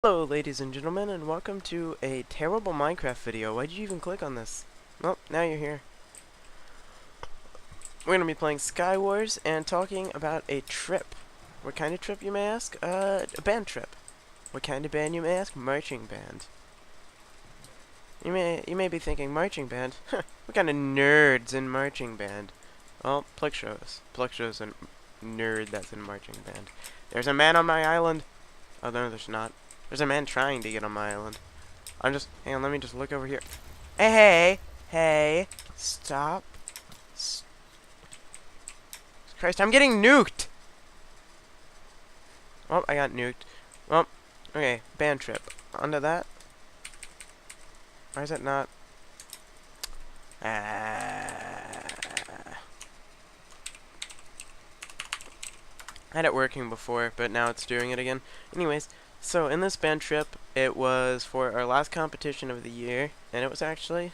Hello ladies and gentlemen, and welcome to a terrible Minecraft video. Why did you even click on this? Well, now you're here. We're going to be playing Skywars and talking about a trip. What kind of trip, you may ask? A band trip. What kind of band, you may ask? Marching band. You may be thinking, marching band? What kind of nerds in marching band? Well, Plexo's a nerd that's in marching band. There's a man on my island. Oh, no, there's not. There's a man trying to get on my island. Hang on, let me just look over here. Hey, stop. Christ, I'm getting nuked! Oh, I got nuked. Well, okay, band trip. Onto that. Why is it not? I had it working before, but now it's doing it again. Anyways, so in this band trip, it was for our last competition of the year, and it was actually,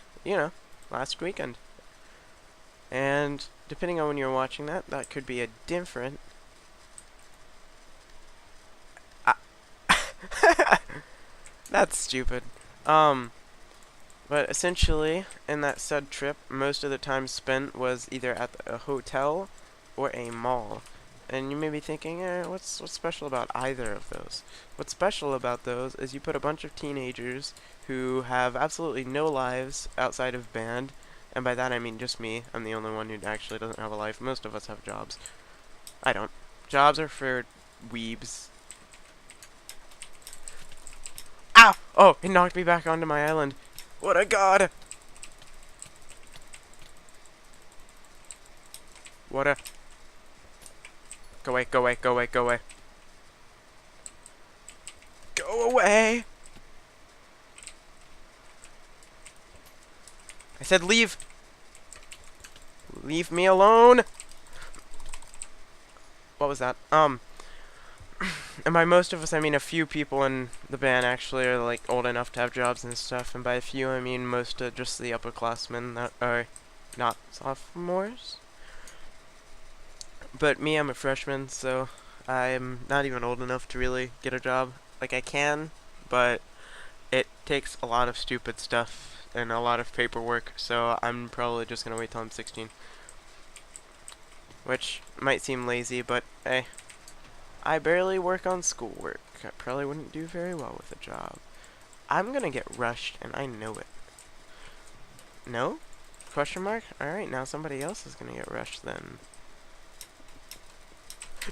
last weekend. And depending on when you're watching that, that could be a different... That's stupid. But essentially, in that said trip, most of the time spent was either at a hotel or a mall. And you may be thinking, what's special about either of those? What's special about those is you put a bunch of teenagers who have absolutely no lives outside of band, and by that I mean just me. I'm the only one who actually doesn't have a life. Most of us have jobs. I don't. Jobs are for weebs. Ow! Oh, it knocked me back onto my island. What a god! What a... Go away, go away, go away, go away. Go away! I said leave! Leave me alone! What was that? And by most of us, I mean a few people in the band actually are, like, old enough to have jobs and stuff, and by a few, I mean most of just the upperclassmen that are not sophomores. But me, I'm a freshman, so I'm not even old enough to really get a job. Like, I can, but it takes a lot of stupid stuff and a lot of paperwork, so I'm probably just gonna wait till I'm 16. Which might seem lazy, but hey, I barely work on schoolwork. I probably wouldn't do very well with a job. I'm gonna get rushed, and I know it. No? Question mark? Alright, now somebody else is gonna get rushed then.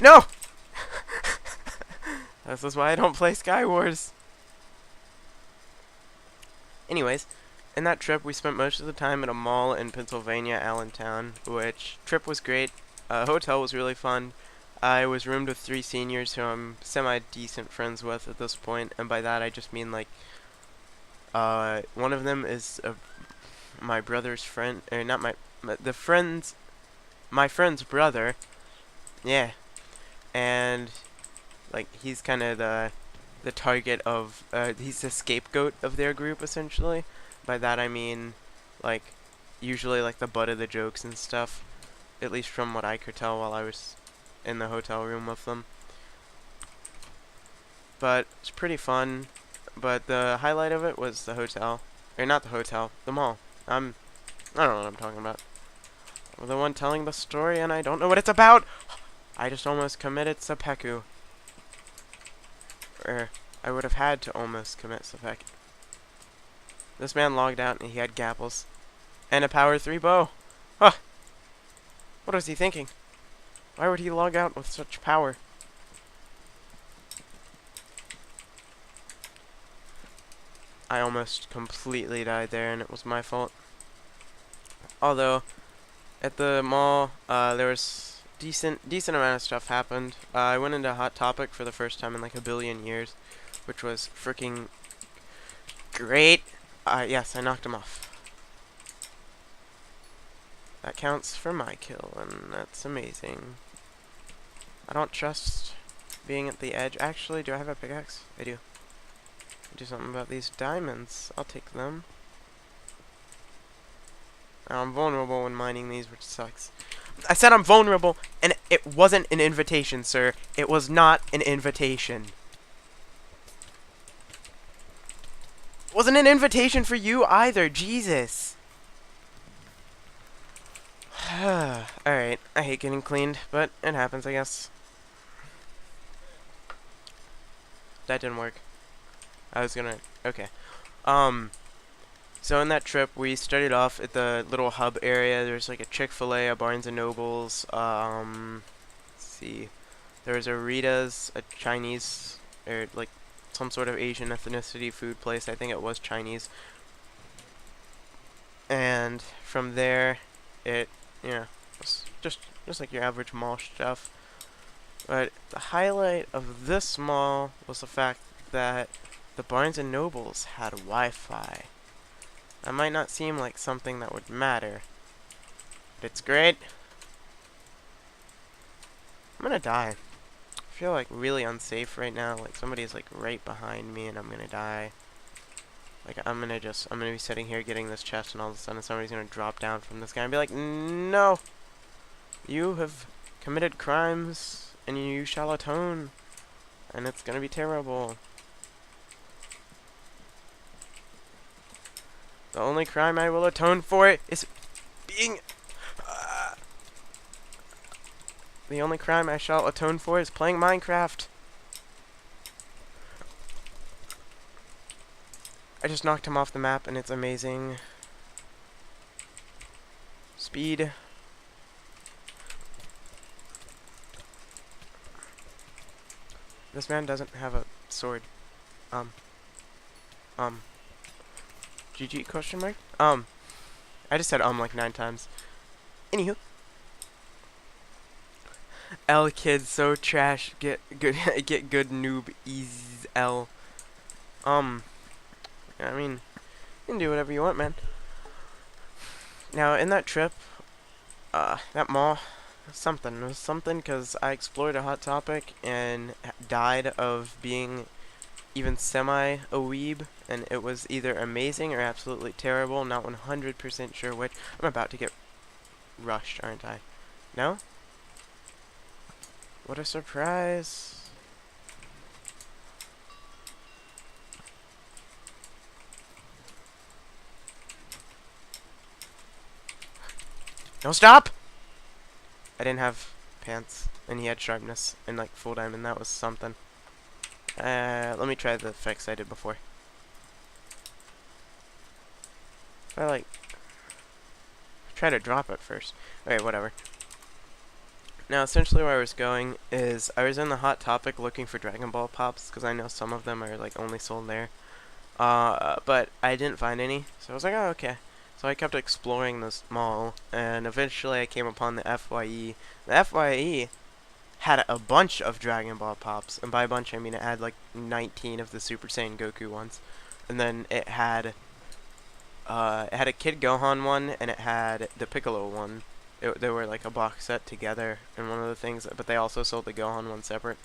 No! This is why I don't play Skywars. Anyways, in that trip we spent most of the time at a mall in Pennsylvania, Allentown, which trip was great. Hotel was really fun. I was roomed with 3 seniors who I'm semi-decent friends with at this point, and by that I just mean, like, one of them is my brother's friend, or not my friend's brother. Yeah. And, like, he's kind of the target of, he's the scapegoat of their group, essentially. By that I mean, like, usually, like, the butt of the jokes and stuff, at least from what I could tell while I was in the hotel room with them. But it's pretty fun. But the highlight of it was the hotel. Or not the hotel, the mall. I don't know what I'm talking about. I'm the one telling the story and I don't know what it's about! I just almost committed seppuku. Or, I would have had to almost commit seppuku. This man logged out and he had gapples. And a power 3 bow! Huh! What was he thinking? Why would he log out with such power? I almost completely died there and it was my fault. Although, at the mall, there was decent amount of stuff happened. I went into Hot Topic for the first time in like a billion years, which was freaking great. Yes, I knocked him off. That counts for my kill, and that's amazing. I don't trust being at the edge. Actually, do I have a pickaxe? I do. Do something about these diamonds. I'll take them. Now, I'm vulnerable when mining these, which sucks. I said I'm vulnerable, and it wasn't an invitation, sir. It was not an invitation. Wasn't an invitation for you either. Jesus. Alright, I hate getting cleaned, but it happens, I guess. That didn't work. I was gonna... Okay. So in that trip, we started off at the little hub area. There's like a Chick-fil-A, a Barnes & Nobles, let's see. There was a Rita's, a Chinese, or like some sort of Asian ethnicity food place. I think it was Chinese. And from there, it, was just like your average mall stuff. But the highlight of this mall was the fact that the Barnes & Nobles had Wi-Fi. That might not seem like something that would matter, but it's great. I'm gonna die. I feel like really unsafe right now. Like somebody's like right behind me and I'm gonna die. Like I'm gonna be sitting here getting this chest and all of a sudden somebody's gonna drop down from this guy and be like, no! You have committed crimes and you shall atone. And it's gonna be terrible. The only crime I will atone for is being... the only crime I shall atone for is playing Minecraft. I just knocked him off the map and it's amazing. Speed. This man doesn't have a sword. GG question mark? I just said like 9 times. Anywho. L kids so trash. Get good get good noob ease L. I mean, you can do whatever you want, man. Now in that trip, that mall, it was something because I explored a Hot Topic and died of being even semi a weeb, and it was either amazing or absolutely terrible. Not 100% sure which. I'm about to get rushed, aren't I? No? What a surprise. No, stop! I didn't have pants, and he had sharpness, and like full diamond. That was something. Let me try the effects I did before. If I like try to drop it first. Okay, whatever. Now, essentially where I was going is I was in the Hot Topic looking for Dragon Ball Pops, because I know some of them are like only sold there. But I didn't find any, so I was like, oh, okay. So I kept exploring this mall, and eventually I came upon the FYE. The FYE had a bunch of Dragon Ball Pops, and by a bunch I mean it had like 19 of the Super Saiyan Goku ones. And then it had a Kid Gohan one, and it had the Piccolo one. They were like a box set together, and one of the things, but they also sold the Gohan one separate.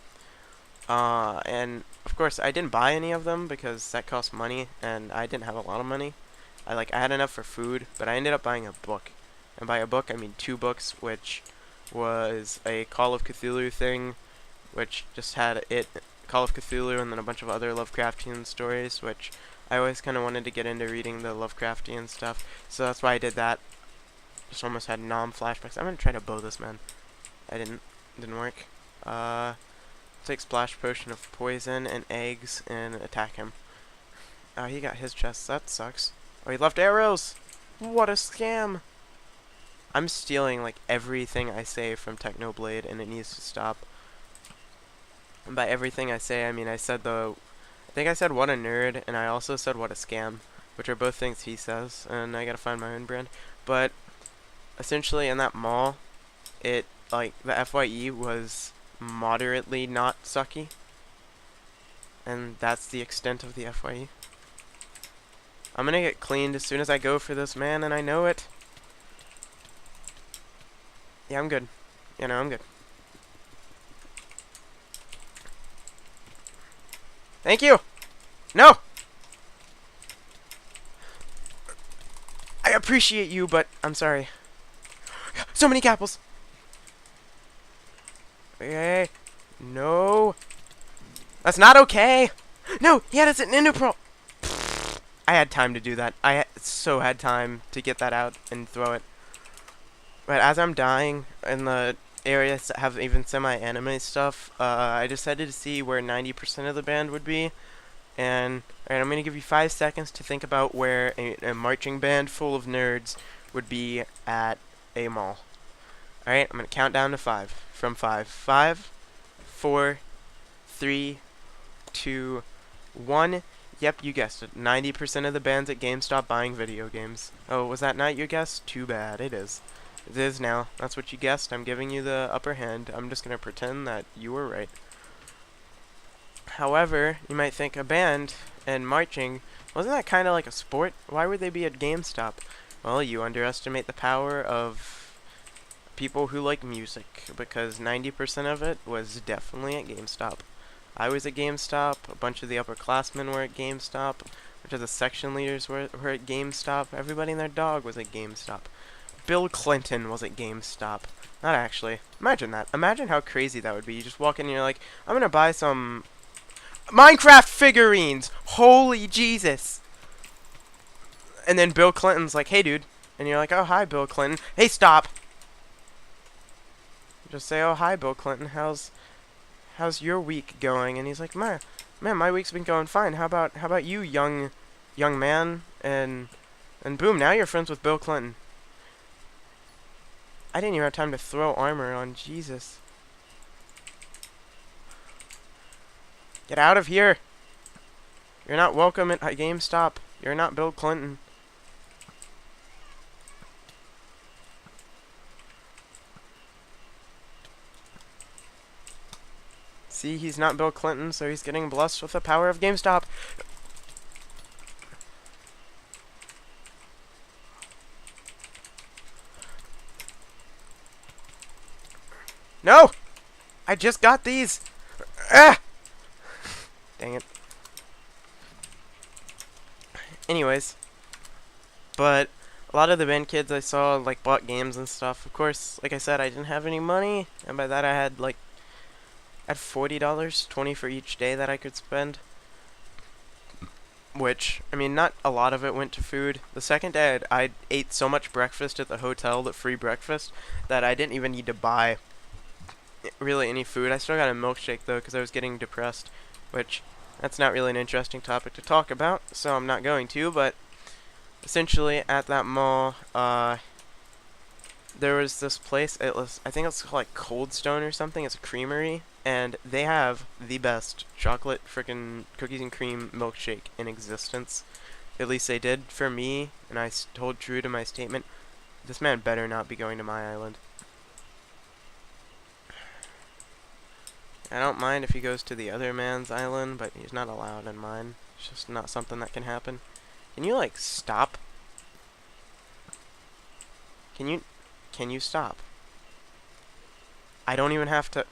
And of course I didn't buy any of them because that cost money, and I didn't have a lot of money. I had enough for food, but I ended up buying a book. And by a book I mean 2 books, which was a Call of Cthulhu thing, which just had Call of Cthulhu, and then a bunch of other Lovecraftian stories, which I always kind of wanted to get into reading the Lovecraftian stuff, so that's why I did that. Just almost had flashbacks. I'm gonna try to bow this man. Didn't work. Take Splash Potion of Poison and Eggs and attack him. Oh, he got his chest. That sucks. Oh, he left arrows! What a scam! I'm stealing like everything I say from Technoblade, and it needs to stop. And by everything I say, I mean I think I said what a nerd, and I also said what a scam, which are both things he says, and I gotta find my own brand. But essentially in that mall, the FYE was moderately not sucky, and that's the extent of the FYE. I'm gonna get cleaned as soon as I go for this man, and I know it. Yeah, I'm good. I'm good. Thank you! No! I appreciate you, but I'm sorry. So many apples! Okay. No. That's not okay! No! Yeah, that's an Ender Pearl! I had time to do that. So had time to get that out and throw it. But as I'm dying in the areas that have even semi-anime stuff, I decided to see where 90% of the band would be. And alright, I'm going to give you 5 seconds to think about where a marching band full of nerds would be at a mall. Alright, I'm going to count down to 5. From 5. 5, 4, 3, 2, 1. Yep, you guessed it. 90% of the bands at GameStop buying video games. Oh, was that not your guess? Too bad. It is. It is now. That's what you guessed. I'm giving you the upper hand. I'm just going to pretend that you were right. However, you might think a band and marching, wasn't that kind of like a sport? Why would they be at GameStop? Well, you underestimate the power of people who like music, because 90% of it was definitely at GameStop. I was at GameStop, a bunch of the upperclassmen were at GameStop, a bunch of the section leaders were at GameStop, everybody and their dog was at GameStop. Bill Clinton was at GameStop. Not actually. Imagine that. Imagine how crazy that would be. You just walk in and you're like, I'm gonna buy some Minecraft figurines! Holy Jesus! And then Bill Clinton's like, hey dude. And you're like, oh hi Bill Clinton. Hey, stop! Just say, oh hi Bill Clinton, how's your week going? And he's like, man, my week's been going fine. How about you, young man? And boom, now you're friends with Bill Clinton. I didn't even have time to throw armor on. Jesus. Get out of here. You're not welcome at GameStop. You're not Bill Clinton. See, he's not Bill Clinton, so he's getting blessed with the power of GameStop. No! I just got these! Ah! Dang it. Anyways. But a lot of the band kids I saw, like, bought games and stuff. Of course, like I said, I didn't have any money. And by that I had, like, at $40, 20 for each day that I could spend. Which, I mean, not a lot of it went to food. The second day I ate so much breakfast at the hotel, the free breakfast, that I didn't even need to buy really any food. I still got a milkshake though because I was getting depressed, which that's not really an interesting topic to talk about, so I'm not going to. But essentially at that mall, there was this place. I think it's called like Cold Stone or something. It's a creamery, and they have the best chocolate frickin' cookies and cream milkshake in existence. At least they did for me, and I told true to my statement. This man better not be going to my island. I don't mind if he goes to the other man's island, but he's not allowed in mine. It's just not something that can happen. Can you, like, stop? Can you stop? I don't even have to...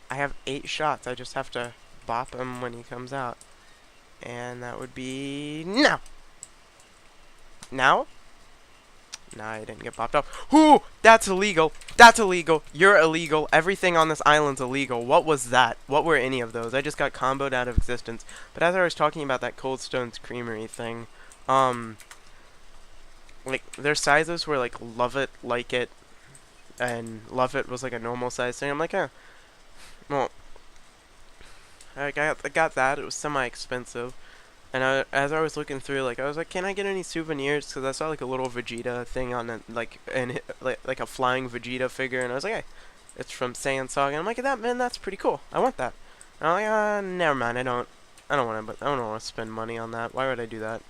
I have 8 shots. I just have to bop him when he comes out. And that would be... now! Now? Nah, I didn't get popped up. Whoo! That's illegal. That's illegal. You're illegal. Everything on this island's illegal. What was that? What were any of those? I just got comboed out of existence. But as I was talking about that Cold Stone's Creamery thing, like, their sizes were like Love It, Like It, and Love It was like a normal size thing. I'm like, well, I got that. It was semi-expensive. And as I was looking through, like, I was like, can I get any souvenirs? Because I saw, like, a little Vegeta thing on it, like a flying Vegeta figure. And I was like, hey, it's from Saiyan Saga. And I'm like, that's pretty cool. I want that. And I'm like, never mind. I don't want to spend money on that. Why would I do that?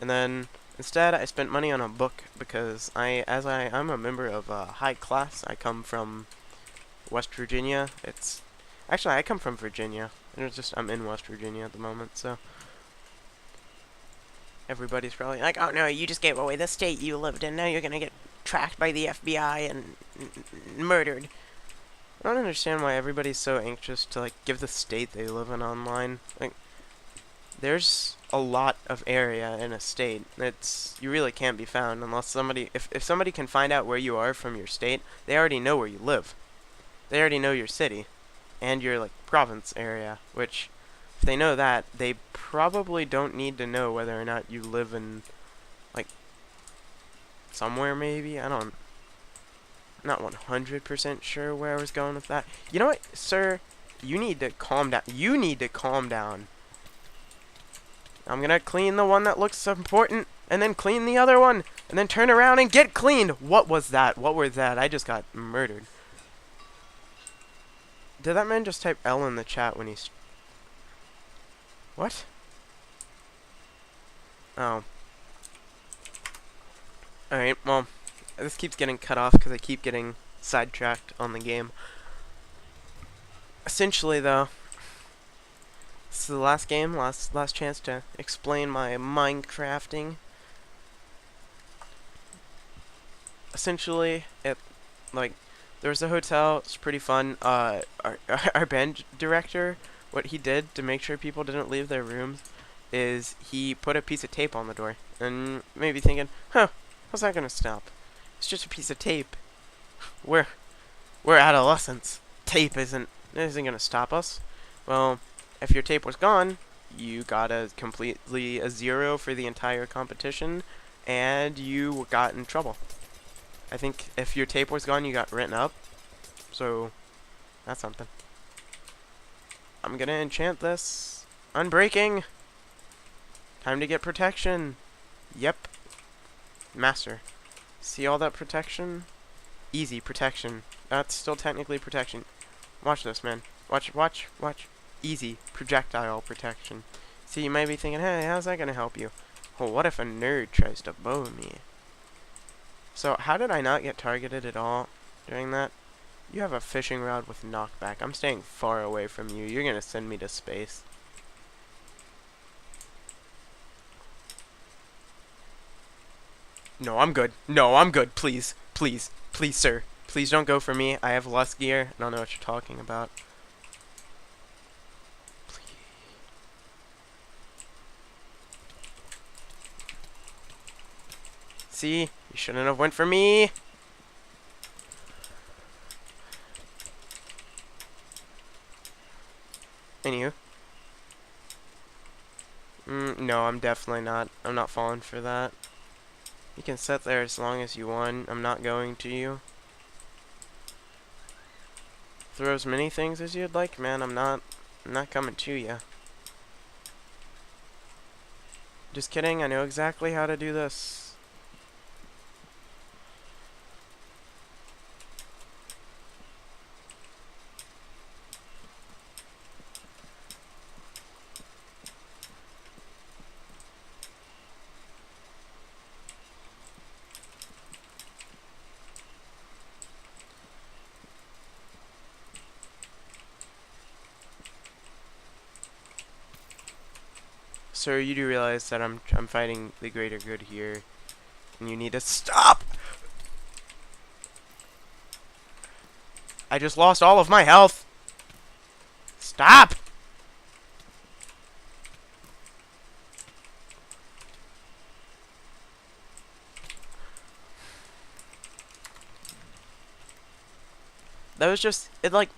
And then, instead, I spent money on a book because I'm a member of high class. I come from West Virginia. Actually, I come from Virginia. I'm in West Virginia at the moment, so... Everybody's probably like, oh no, you just gave away the state you lived in. Now you're gonna get tracked by the FBI and murdered. I don't understand why everybody's so anxious to, like, give the state they live in online. Like, there's a lot of area in a state. You really can't be found unless somebody... If somebody can find out where you are from your state, they already know where you live. They already know your city. and your like province area, which if they know that, they probably don't need to know whether or not you live in like somewhere maybe. I'm not 100% sure where I was going with that. You know what, sir? You need to calm down. You need to calm down. I'm gonna clean the one that looks important, and then clean the other one, and then turn around and get cleaned. What was that? What was that? I just got murdered. Did that man just type L in the chat when he's... What? Oh. Alright, well, this keeps getting cut off because I keep getting sidetracked on the game. Essentially, though, this is the last game, last chance to explain my Minecrafting. Essentially, there was a hotel. It's pretty fun. Our band director, what he did to make sure people didn't leave their rooms, is he put a piece of tape on the door. And maybe thinking, huh, how's that gonna stop? It's just a piece of tape. We're adolescents. Tape isn't gonna stop us. Well, if your tape was gone, you got completely a 0 for the entire competition, and you got in trouble. I think if your tape was gone, you got written up. So, that's something. I'm gonna enchant this. Unbreaking! Time to get protection. Yep. Master. See all that protection? Easy protection. That's still technically protection. Watch this, man. Watch. Easy projectile protection. See, you might be thinking, hey, how's that gonna help you? Well, what if a nerd tries to bow me? So, how did I not get targeted at all during that? You have a fishing rod with knockback. I'm staying far away from you. You're gonna send me to space. No, I'm good. No, I'm good. Please. Please. Please, sir. Please don't go for me. I have less gear. I don't know what you're talking about. Please. See? You shouldn't have went for me. Anywho. No, I'm definitely not. I'm not falling for that. You can sit there as long as you want. I'm not going to you. Throw as many things as you'd like, man. I'm not coming to you. Just kidding. I know exactly how to do this. Sir, you do realize that I'm fighting the greater good here, and you need to stop! I just lost all of my health! Stop! That was just, that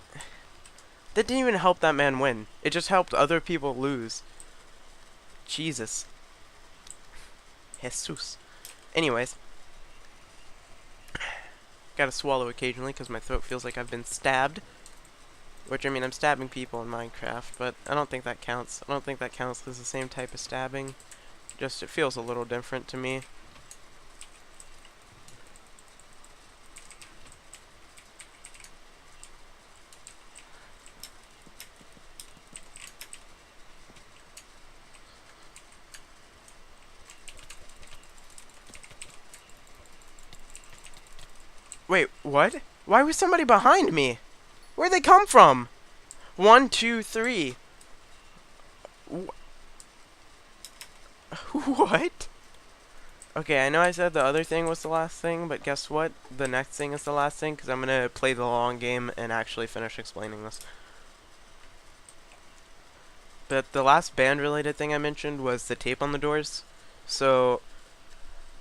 didn't even help that man win. It just helped other people lose. Jesus. Jesus. Anyways. Gotta swallow occasionally because my throat feels like I've been stabbed. Which, I mean, I'm stabbing people in Minecraft, but I don't think that counts. I don't think that counts as the same type of stabbing. Just, it feels a little different to me. Wait, what? Why was somebody behind me? Where'd they come from? 1, 2, 3. What? Okay, I know I said the other thing was the last thing, but guess what? The next thing is the last thing, because I'm gonna play the long game and actually finish explaining this. But the last band-related thing I mentioned was the tape on the doors. So,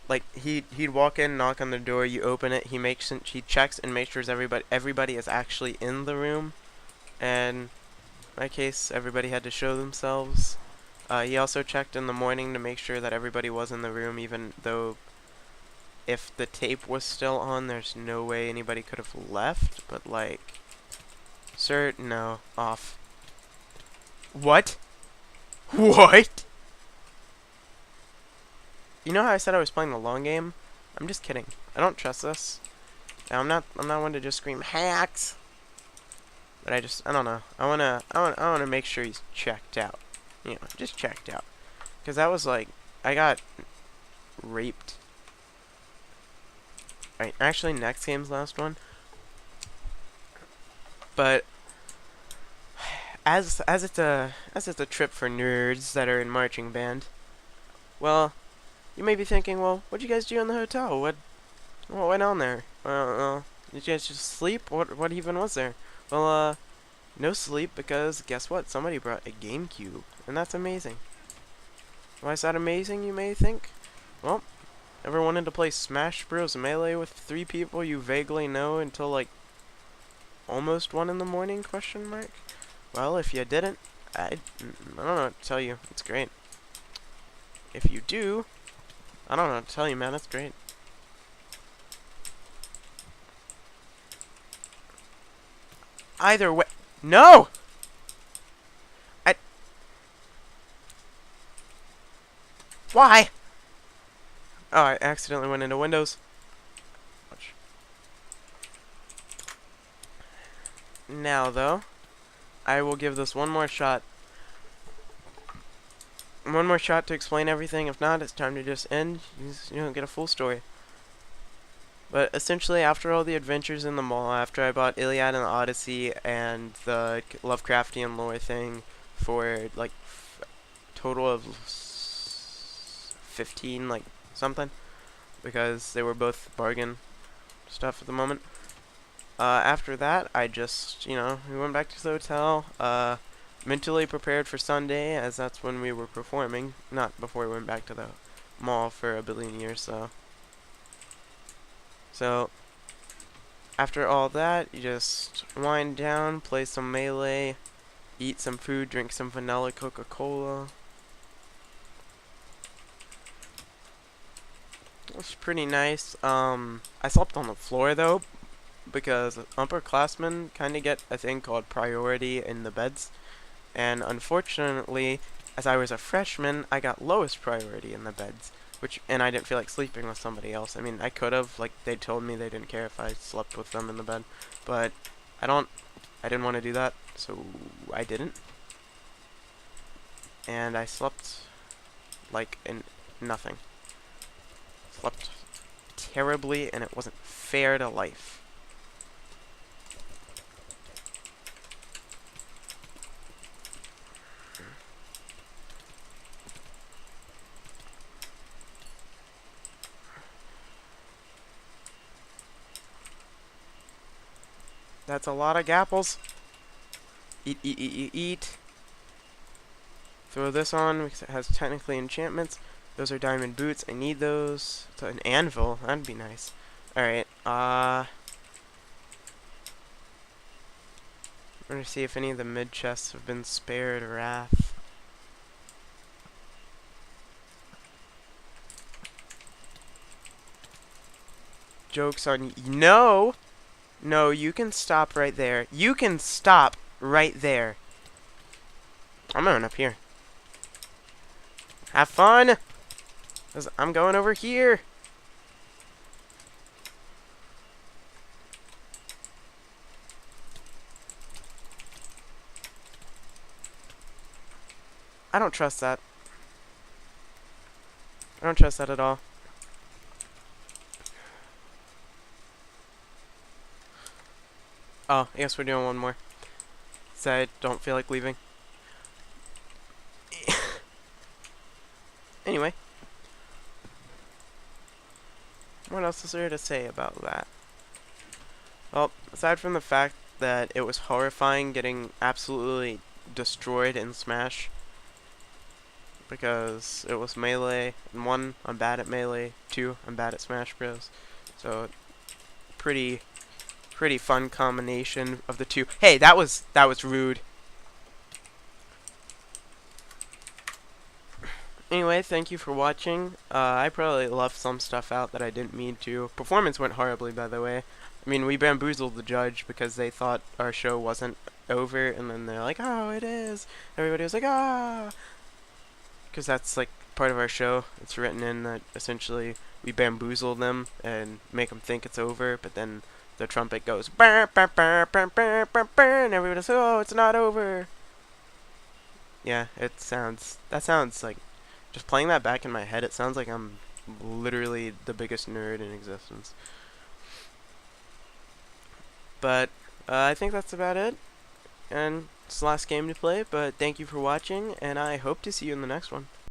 like, he'd walk in, knock on the door, you open it, he checks and makes sure everybody is actually in the room, and in my case, everybody had to show themselves. He also checked in the morning to make sure that everybody was in the room, even though if the tape was still on, there's no way anybody could have left, but like, sir, no, off. What? What? You know how I said I was playing the long game? I'm just kidding. I don't trust this. Now, I'm not one to just scream hacks. But I don't know. I wanna make sure he's checked out. You know, just checked out. Cause that was like, I got raped. Alright, actually next game's last one. But as it's a trip for nerds that are in marching band, well, you may be thinking, well, what'd you guys do in the hotel? What went on there? Did you guys just sleep? What even was there? Well, no sleep, because guess what? Somebody brought a GameCube, and that's amazing. Why is that amazing, you may think? Well, ever wanted to play Smash Bros. Melee with 3 people you vaguely know until like almost 1 in the morning? Question mark. Well, if you didn't, I don't know what to tell you. It's great. If you do, I don't know what to tell you, man. It's great. Either way, no. Why? Oh, I accidentally went into Windows. Watch. Now, though, I will give this one more shot. One more shot to explain everything. If not, it's time to just end. You don't get a full story. But essentially, after all the adventures in the mall, after I bought Iliad and the Odyssey and the Lovecraftian lore thing for like total of 15, like something, because they were both bargain stuff at the moment. After that, I just, we went back to the hotel, mentally prepared for Sunday, as that's when we were performing, not before we went back to the mall for a billion years, So, after all that, you just wind down, play some Melee, eat some food, drink some vanilla Coca-Cola. It was pretty nice. I slept on the floor, though, because upperclassmen kind of get a thing called priority in the beds. And unfortunately, as I was a freshman, I got lowest priority in the beds. And I didn't feel like sleeping with somebody else. I mean, I could have, like, they told me they didn't care if I slept with them in the bed. But I didn't want to do that, so I didn't. And I slept, like, in nothing. Slept terribly, and it wasn't fair to life. That's a lot of gapples. Eat, eat, eat, eat, eat. Throw this on because it has technically enchantments. Those are diamond boots. I need those. So an anvil. That'd be nice. Alright, I'm gonna see if any of the mid chests have been spared wrath. Joke's on you. No! No, you can stop right there. You can stop right there. I'm going up here. Have fun! 'Cause I'm going over here. I don't trust that. I don't trust that at all. Oh, I guess we're doing one more. So I don't feel like leaving. Anyway. What else is there to say about that? Well, aside from the fact that it was horrifying getting absolutely destroyed in Smash, because it was Melee, and 1, I'm bad at Melee, 2, I'm bad at Smash Bros. So, pretty pretty fun combination of the two. Hey, that was rude. Anyway, thank you for watching. I probably left some stuff out that I didn't mean to. Performance went horribly, by the way. I mean, we bamboozled the judge because they thought our show wasn't over, and then they're like, oh, it is. Everybody was like, ah. Because that's, like, part of our show. It's written in that, essentially, we bamboozle them and make them think it's over, but then the trumpet goes, burr, burr, burr, burr, burr, burr, burr, and everybody's, oh, it's not over. Yeah, that sounds like, just playing that back in my head, it sounds like I'm literally the biggest nerd in existence. But I think that's about it. And it's the last game to play, but thank you for watching, and I hope to see you in the next one.